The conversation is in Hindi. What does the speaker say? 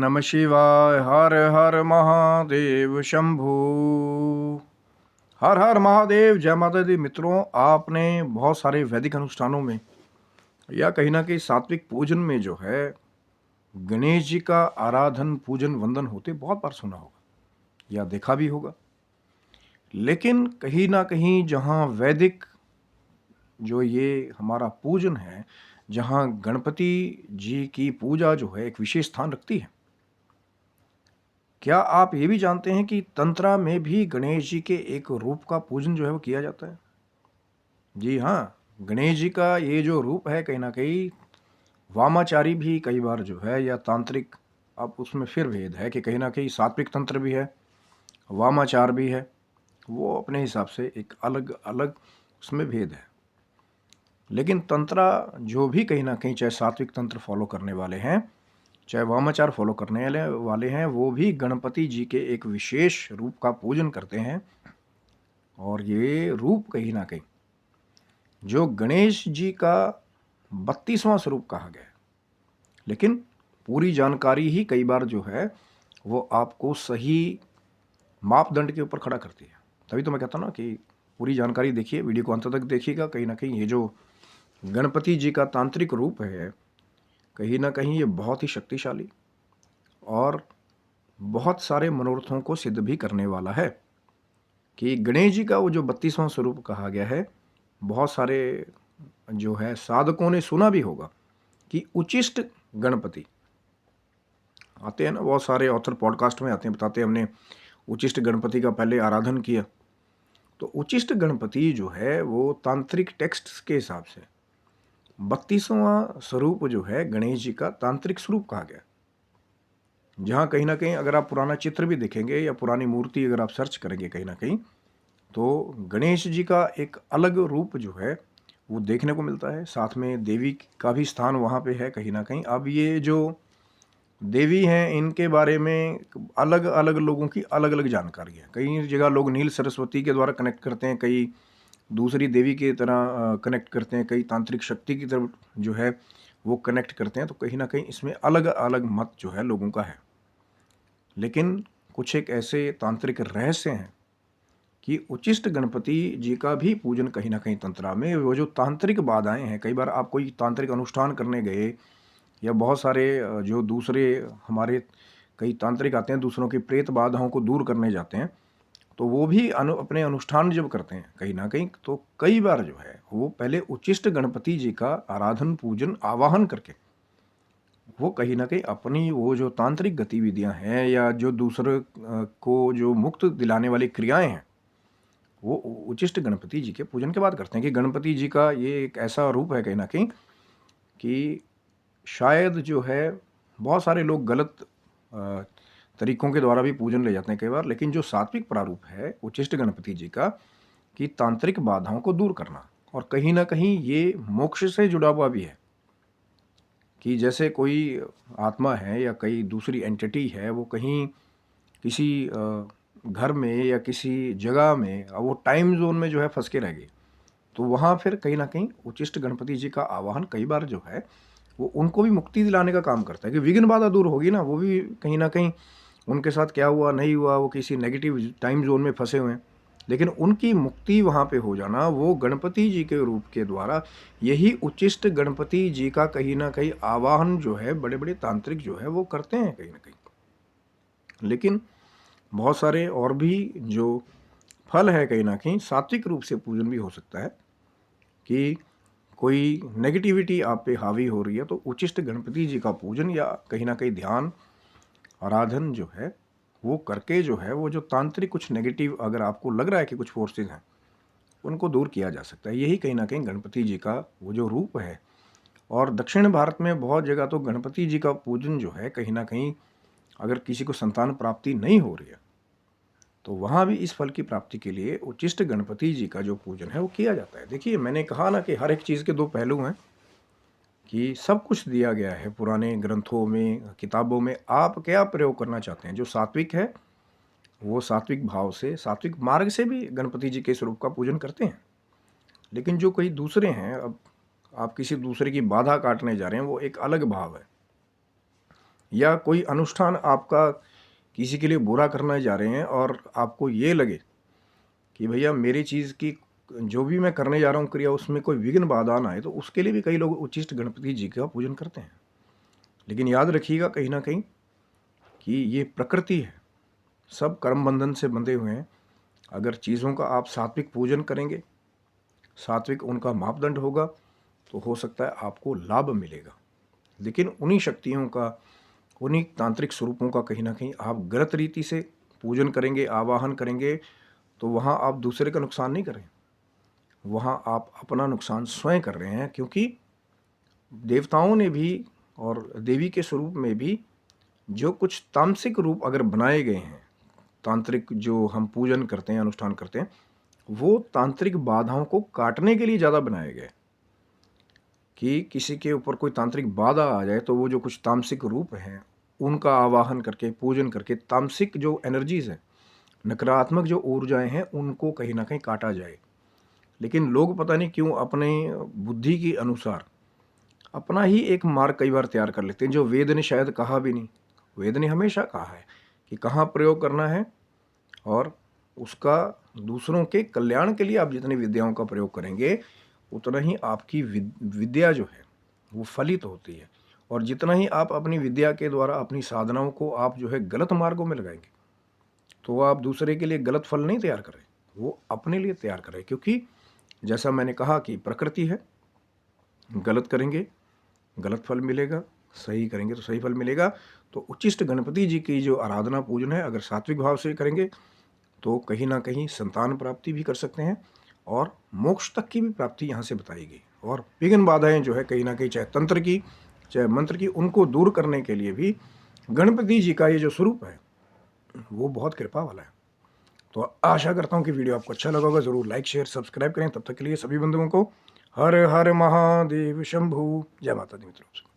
नमः शिवाय। हर हर महादेव शंभू। हर हर महादेव। जय माता दी। मित्रों, आपने बहुत सारे वैदिक अनुष्ठानों में या कहीं ना कहीं सात्विक पूजन में जो है गणेश जी का आराधन पूजन वंदन होते बहुत बार सुना होगा या देखा भी होगा। लेकिन कहीं ना कहीं जहाँ वैदिक जो ये हमारा पूजन है, जहाँ गणपति जी की पूजा जो है एक विशेष स्थान रखती है। क्या आप ये भी जानते हैं कि तंत्रा में भी गणेश जी के एक रूप का पूजन जो है वो किया जाता है? जी हाँ, गणेश जी का ये जो रूप है कहीं ना कहीं वामाचारी भी कई बार जो है या तांत्रिक, अब उसमें फिर भेद है कि कहीं ना कहीं सात्विक तंत्र भी है, वामाचार भी है। वो अपने हिसाब से एक अलग अलग उसमें भेद है। लेकिन तंत्रा जो भी कहीं ना कहीं चाहे सात्विक तंत्र फॉलो करने वाले हैं चाहे वामाचार फॉलो करने वाले हैं, वो भी गणपति जी के एक विशेष रूप का पूजन करते हैं। और ये रूप कहीं ना कहीं जो गणेश जी का 32वां स्वरूप कहा गया है। लेकिन पूरी जानकारी ही कई बार जो है वो आपको सही मापदंड के ऊपर खड़ा करती है। तभी तो मैं कहता हूँ ना कि पूरी जानकारी देखिए, वीडियो को अंत तक देखिएगा। कहीं ना कहीं ये जो गणपति जी का तांत्रिक रूप है कहीं ना कहीं ये बहुत ही शक्तिशाली और बहुत सारे मनोरथों को सिद्ध भी करने वाला है। कि गणेश जी का वो जो 32वां स्वरूप कहा गया है, बहुत सारे जो है साधकों ने सुना भी होगा कि उचिष्ट गणपति आते हैं ना, बहुत सारे ऑथर पॉडकास्ट में आते हैं, बताते हैं हमने उचिष्ट गणपति का पहले आराधन किया। तो उचिष्ट गणपति जो है वो तांत्रिक टेक्स्ट के हिसाब से 32वां स्वरूप जो है गणेश जी का तांत्रिक स्वरूप कहा गया। जहाँ कहीं ना कहीं अगर आप पुराना चित्र भी देखेंगे या पुरानी मूर्ति अगर आप सर्च करेंगे कहीं ना कहीं, तो गणेश जी का एक अलग रूप जो है वो देखने को मिलता है। साथ में देवी का भी स्थान वहाँ पे है कहीं ना कहीं। अब ये जो देवी हैं इनके बारे में अलग अलग लोगों की अलग अलग जानकारी है। कई जगह लोग नील सरस्वती के द्वारा कनेक्ट करते हैं, कई दूसरी देवी की तरह कनेक्ट करते हैं, कई तांत्रिक शक्ति की तरफ जो है वो कनेक्ट करते हैं। तो कहीं ना कहीं इसमें अलग अलग मत जो है लोगों का है। लेकिन कुछ एक ऐसे तांत्रिक रहस्य हैं कि उचिष्ट गणपति जी का भी पूजन कहीं ना कहीं तंत्रा में, वो जो तांत्रिक बाधाएं हैं, कई बार आप कोई तांत्रिक अनुष्ठान करने गए या बहुत सारे जो दूसरे हमारे कई तांत्रिक आते हैं दूसरों की प्रेत बाधाओं को दूर करने जाते हैं, तो वो भी अपने अनुष्ठान जब करते हैं कहीं ना कहीं, तो कई बार जो है वो पहले उचिष्ट गणपति जी का आराधन पूजन आवाहन करके वो कहीं ना कहीं अपनी वो जो तांत्रिक गतिविधियां हैं या जो दूसरे को जो मुक्त दिलाने वाली क्रियाएं हैं वो उचिष्ट गणपति जी के पूजन के बाद करते हैं। कि गणपति जी का ये एक ऐसा रूप है कहीं ना कहीं कि शायद जो है बहुत सारे लोग गलत तरीकों के द्वारा भी पूजन ले जाते हैं कई बार। लेकिन जो सात्विक प्रारूप है उचिष्ट गणपति जी का कि तांत्रिक बाधाओं को दूर करना, और कहीं ना कहीं ये मोक्ष से जुड़ा हुआ भी है। कि जैसे कोई आत्मा है या कई दूसरी एंटिटी है, वो कहीं किसी घर में या किसी जगह में वो टाइम जोन में जो है फंस के रह गई, तो वहाँ फिर कहीं ना कहीं उचिष्ट गणपति जी का आवाहन कई बार जो है वो उनको भी मुक्ति दिलाने का काम करता है। कि विघ्न बाधा दूर होगी ना, वो भी कहीं ना कहीं उनके साथ क्या हुआ नहीं हुआ, वो किसी नेगेटिव टाइम जोन में फंसे हुए हैं, लेकिन उनकी मुक्ति वहाँ पे हो जाना वो गणपति जी के रूप के द्वारा, यही उचिष्ट गणपति जी का कहीं ना कहीं आवाहन जो है बड़े बड़े तांत्रिक जो है वो करते हैं कहीं ना कहीं। लेकिन बहुत सारे और भी जो फल है कहीं ना कहीं सात्विक रूप से पूजन भी हो सकता है। कि कोई नेगेटिविटी आप पे हावी हो रही है तो उचिष्ट गणपति जी का पूजन या कहीं ना कहीं ध्यान आराधन जो है वो करके जो है वो जो तांत्रिक कुछ नेगेटिव अगर आपको लग रहा है कि कुछ फोर्सेज हैं उनको दूर किया जा सकता है। यही कहीं ना कहीं गणपति जी का वो जो रूप है। और दक्षिण भारत में बहुत जगह तो गणपति जी का पूजन जो है कहीं ना कहीं अगर किसी को संतान प्राप्ति नहीं हो रही है तो वहाँ भी इस फल की प्राप्ति के लिए उचिष्ट गणपति जी का जो पूजन है वो किया जाता है। देखिए, मैंने कहा ना कि हर एक चीज़ के दो पहलू हैं। कि सब कुछ दिया गया है पुराने ग्रंथों में, किताबों में। आप क्या प्रयोग करना चाहते हैं? जो सात्विक है वो सात्विक भाव से, सात्विक मार्ग से भी गणपति जी के स्वरूप का पूजन करते हैं। लेकिन जो कई दूसरे हैं, अब आप किसी दूसरे की बाधा काटने जा रहे हैं, वो एक अलग भाव है। या कोई अनुष्ठान आपका किसी के लिए बुरा करने जा रहे हैं और आपको ये लगे कि भैया मेरी चीज़ की जो भी मैं करने जा रहा हूँ क्रिया उसमें कोई विघ्न बाधा ना आए, तो उसके लिए भी कई लोग उच्चिष्ट गणपति जी का पूजन करते हैं। लेकिन याद रखिएगा कहीं ना कहीं कि ये प्रकृति है, सब कर्म बंधन से बंधे हुए हैं। अगर चीज़ों का आप सात्विक पूजन करेंगे, सात्विक उनका मापदंड होगा, तो हो सकता है आपको लाभ मिलेगा। लेकिन उन्हीं शक्तियों का, उन्हीं तांत्रिक स्वरूपों का कहीं ना कहीं आप गलत रीति से पूजन करेंगे, आवाहन करेंगे, तो वहाँ आप दूसरे का नुकसान नहीं कर रहे हैं, वहाँ आप अपना नुकसान स्वयं कर रहे हैं। क्योंकि देवताओं ने भी और देवी के स्वरूप में भी जो कुछ तामसिक रूप अगर बनाए गए हैं, तांत्रिक जो हम पूजन करते हैं, अनुष्ठान करते हैं, वो तांत्रिक बाधाओं को काटने के लिए ज़्यादा बनाए गए कि किसी के ऊपर कोई तांत्रिक बाधा आ जाए तो वो जो कुछ तामसिक रूप हैं उनका आवाहन करके, पूजन करके तामसिक जो एनर्जीज हैं, नकारात्मक जो ऊर्जाएं हैं, उनको कहीं ना कहीं काटा जाए। लेकिन लोग पता नहीं क्यों अपने बुद्धि के अनुसार अपना ही एक मार्ग कई बार तैयार कर लेते हैं, जो वेद ने शायद कहा भी नहीं। वेद ने हमेशा कहा है कि कहाँ प्रयोग करना है, और उसका दूसरों के कल्याण के लिए आप जितनी विद्याओं का प्रयोग करेंगे उतना ही आपकी विद्या जो है वो फलित होती है। और जितना ही आप अपनी विद्या के द्वारा अपनी साधनाओं को आप जो है गलत मार्गों में लगाएंगे, तो आप दूसरे के लिए गलत फल नहीं तैयार करें, वो अपने लिए तैयार करें। क्योंकि जैसा मैंने कहा कि प्रकृति है, गलत करेंगे गलत फल मिलेगा, सही करेंगे तो सही फल मिलेगा। तो उच्चिष्ट गणपति जी की जो आराधना पूजन है, अगर सात्विक भाव से करेंगे तो कहीं ना कहीं संतान प्राप्ति भी कर सकते हैं और मोक्ष तक की भी प्राप्ति यहाँ से बताई गई। और विघ्न बाधाएं जो है कहीं ना कहीं चाहे तंत्र की चाहे मंत्र की, उनको दूर करने के लिए भी गणपति जी का ये जो स्वरूप है वो बहुत कृपा वाला है। तो आशा करता हूँ कि वीडियो आपको अच्छा लगा होगा। ज़रूर लाइक शेयर सब्सक्राइब करें। तब तक के लिए सभी बंधुओं को हर हर महादेव शंभू। जय माता दी मित्रों।